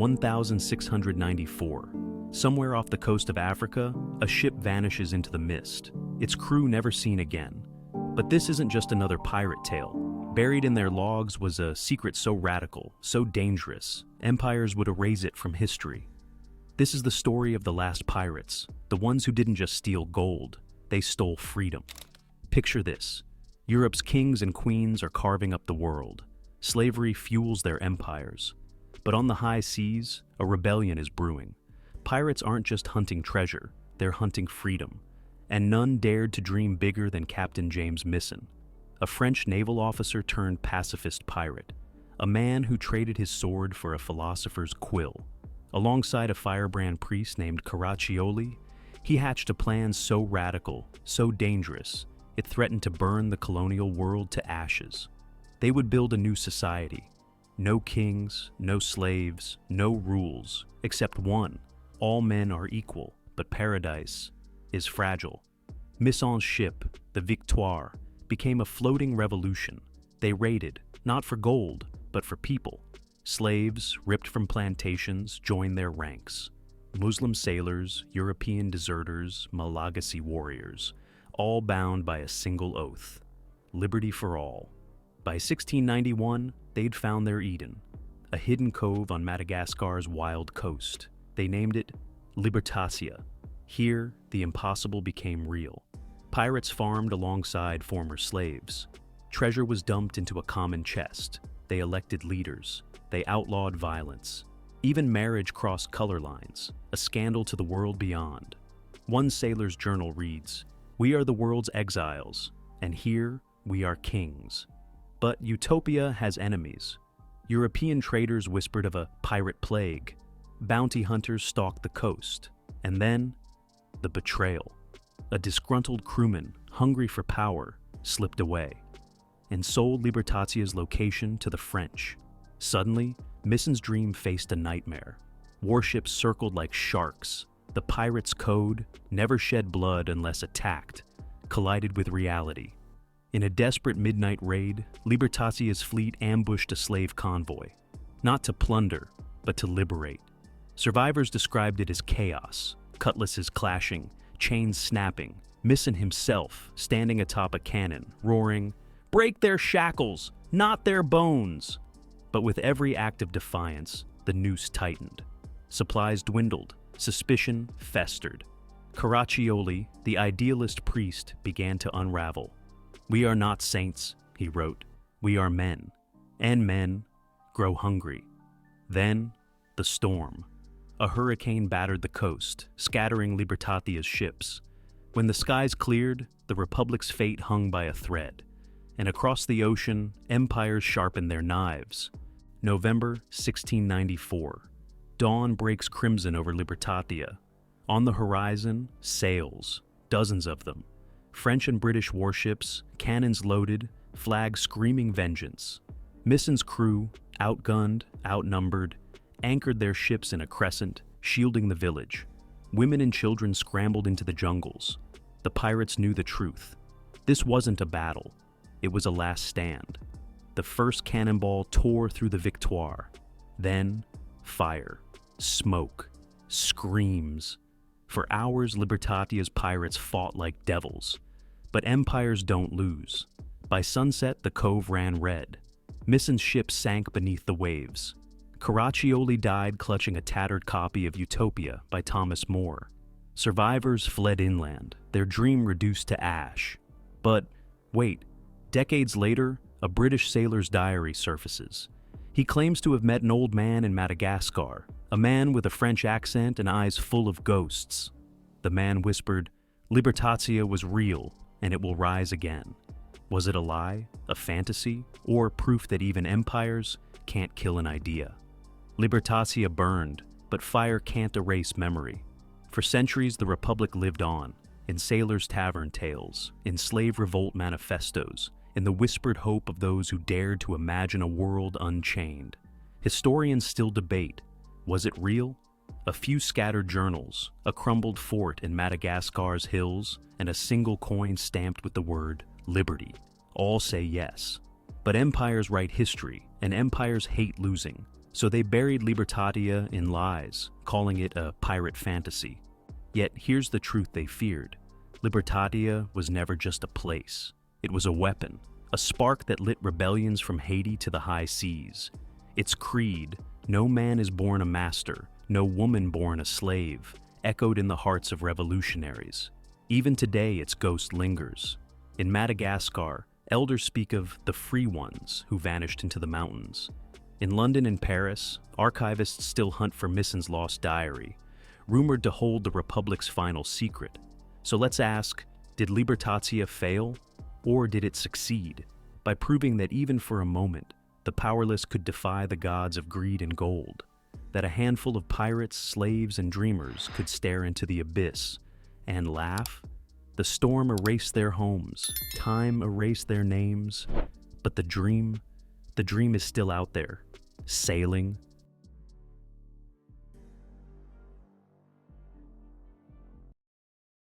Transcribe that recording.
1694. Somewhere off the coast of Africa, a ship vanishes into the mist, its crew never seen again. But this isn't just another pirate tale. Buried in their logs was a secret so radical, so dangerous, empires would erase it from history. This is the story of the last pirates, the ones who didn't just steal gold, they stole freedom. Picture this. Europe's kings and queens are carving up the world. Slavery fuels their empires. But on the high seas, a rebellion is brewing. Pirates aren't just hunting treasure, they're hunting freedom. And none dared to dream bigger than Captain James Misson, a French naval officer turned pacifist pirate, a man who traded his sword for a philosopher's quill. Alongside a firebrand priest named Caraccioli, he hatched a plan so radical, so dangerous, it threatened to burn the colonial world to ashes. They would build a new society. No kings, no slaves, no rules, except one. All men are equal, but paradise is fragile. Misson's ship, the Victoire, became a floating revolution. They raided, not for gold, but for people. Slaves, ripped from plantations, joined their ranks. Muslim sailors, European deserters, Malagasy warriors, all bound by a single oath: liberty for all. By 1691, they'd found their Eden, a hidden cove on Madagascar's wild coast. They named it Libertatia. Here, the impossible became real. Pirates farmed alongside former slaves. Treasure was dumped into a common chest. They elected leaders. They outlawed violence. Even marriage crossed color lines, a scandal to the world beyond. One sailor's journal reads, "We are the world's exiles, and here we are kings." But Utopia has enemies. European traders whispered of a pirate plague. Bounty hunters stalked the coast. And then, the betrayal. A disgruntled crewman, hungry for power, slipped away and sold Libertatia's location to the French. Suddenly, Misson's dream faced a nightmare. Warships circled like sharks. The pirates' code, never shed blood unless attacked, collided with reality. In a desperate midnight raid, Libertatia's fleet ambushed a slave convoy. Not to plunder, but to liberate. Survivors described it as chaos, cutlasses clashing, chains snapping, Misson himself standing atop a cannon, roaring, "Break their shackles, not their bones!" But with every act of defiance, the noose tightened. Supplies dwindled, suspicion festered. Caraccioli, the idealist priest, began to unravel. "We are not saints," he wrote. "We are men, and men grow hungry." Then, the storm. A hurricane battered the coast, scattering Libertatia's ships. When the skies cleared, the Republic's fate hung by a thread. And across the ocean, empires sharpened their knives. November 1694. Dawn breaks crimson over Libertatia. On the horizon, sails, dozens of them. French and British warships, cannons loaded, flags screaming vengeance. Misson's crew, outgunned, outnumbered, anchored their ships in a crescent, shielding the village. Women and children scrambled into the jungles. The pirates knew the truth. This wasn't a battle. It was a last stand. The first cannonball tore through the Victoire. Then, fire, smoke, screams. For hours, Libertatia's pirates fought like devils. But empires don't lose. By sunset, the cove ran red. Misson's ship sank beneath the waves. Caraccioli died clutching a tattered copy of Utopia by Thomas More. Survivors fled inland, their dream reduced to ash. But wait, decades later, a British sailor's diary surfaces. He claims to have met an old man in Madagascar, a man with a French accent and eyes full of ghosts. The man whispered, "Libertatia was real, and it will rise again." Was it a lie, a fantasy, or proof that even empires can't kill an idea? Libertatia burned, but fire can't erase memory. For centuries, the Republic lived on, in sailors' tavern tales, in slave revolt manifestos, in the whispered hope of those who dared to imagine a world unchained. Historians still debate, was it real? A few scattered journals, a crumbled fort in Madagascar's hills, and a single coin stamped with the word liberty. All say yes. But empires write history, and empires hate losing. So they buried Libertatia in lies, calling it a pirate fantasy. Yet here's the truth they feared. Libertatia was never just a place. It was a weapon, a spark that lit rebellions from Haiti to the high seas. Its creed, "No man is born a master, no woman born a slave," echoed in the hearts of revolutionaries. Even today, its ghost lingers. In Madagascar, elders speak of the free ones who vanished into the mountains. In London and Paris, archivists still hunt for Misson's lost diary, rumored to hold the Republic's final secret. So let's ask, did Libertatia fail, or did it succeed, by proving that even for a moment, the powerless could defy the gods of greed and gold, that a handful of pirates, slaves, and dreamers could stare into the abyss and laugh? The storm erased their homes, time erased their names, but the dream is still out there, sailing,